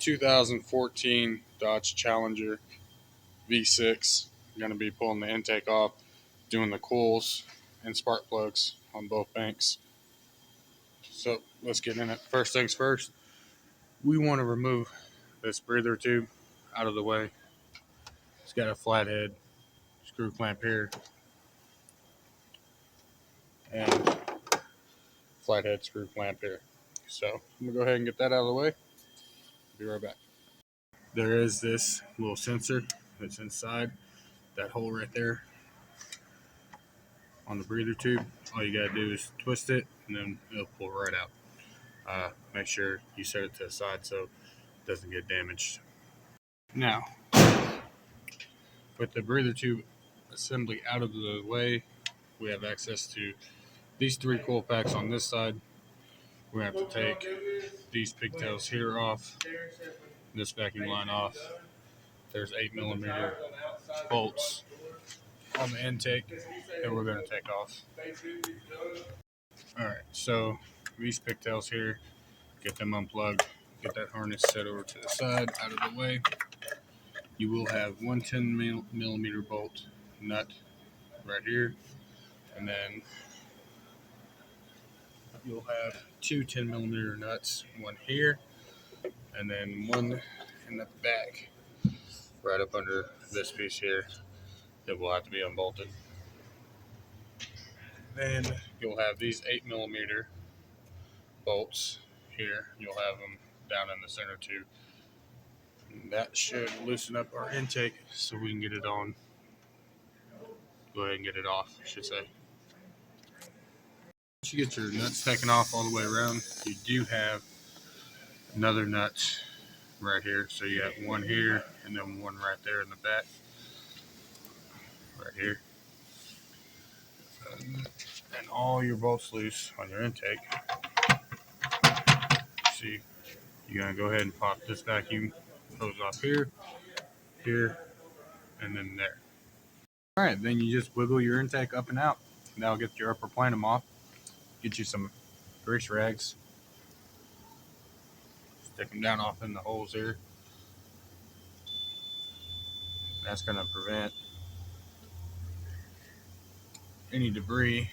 2014 Dodge Challenger V6. I'm going to be pulling the intake off, doing the coils and spark plugs on both banks. So let's get in it. First things first, we want to remove this breather tube out of the way. It's got a flathead screw clamp here and flathead screw clamp here. So I'm going to go ahead and get that out of the way. Be right back. There is this little sensor that's inside that hole right there on the breather tube. All you got to do is twist it and then it'll pull right out. Make sure you set it to the side so it doesn't get damaged. Now, with the breather tube assembly out of the way, we have access to these 3 coil packs on this side. We're going to have to take these pigtails here off, this vacuum line off. There's 8mm bolts on the intake that we're going to take off. Alright, so these pigtails here, get them unplugged, get that harness set over to the side, out of the way. You will have one 10mm bolt nut right here, and then you'll have 2 10mm nuts, one here, and then one in the back, right up under this piece here, that will have to be unbolted. Then you'll have these 8mm bolts here. You'll have them down in the center too. And that should loosen up our intake so we can get it on. Go ahead and get it off, I should say. Once you get your nuts taken off all the way around, you do have another nut right here. So you have one here and then one right there in the back. Right here. And all your bolts loose on your intake. See, you're going to go ahead and pop this vacuum hose off here, here, and then there. Alright, then you just wiggle your intake up and out. That'll get your upper plenum off. Get you some grease rags. Stick them down off in the holes here. That's going to prevent any debris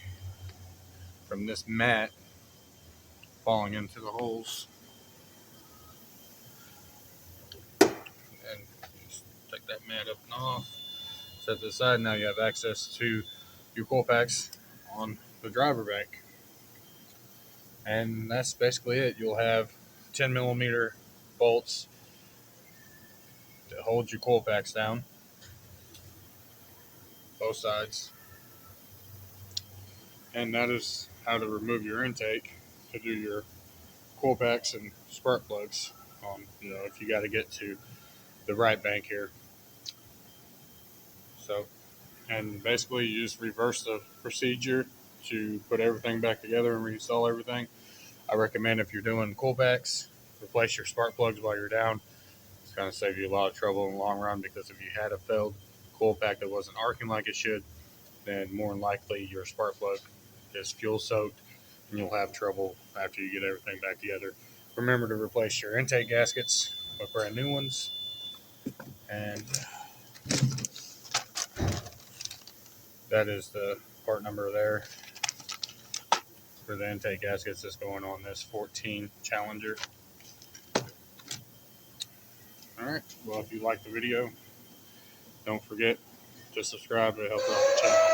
from this mat falling into the holes. And just take that mat up and off. Set to the side. Now you have access to your coil packs on the driver bank. And that's basically it. You'll have 10mm bolts to hold your coil packs down, both sides. And that is how to remove your intake to do your coil packs and spark plugs on, if you got to get to the right bank here. So, and basically you just reverse the procedure to put everything back together and reinstall everything. I recommend, if you're doing coil packs, replace your spark plugs while you're down. It's going to save you a lot of trouble in the long run, because if you had a failed coil pack that wasn't arcing like it should, then more than likely your spark plug is fuel soaked and you'll have trouble after you get everything back together. Remember to replace your intake gaskets with brand new ones. And that is the part number there for the intake gaskets that's going on this 14 Challenger. Alright, well, if you like the video, don't forget to subscribe. It helps out the channel.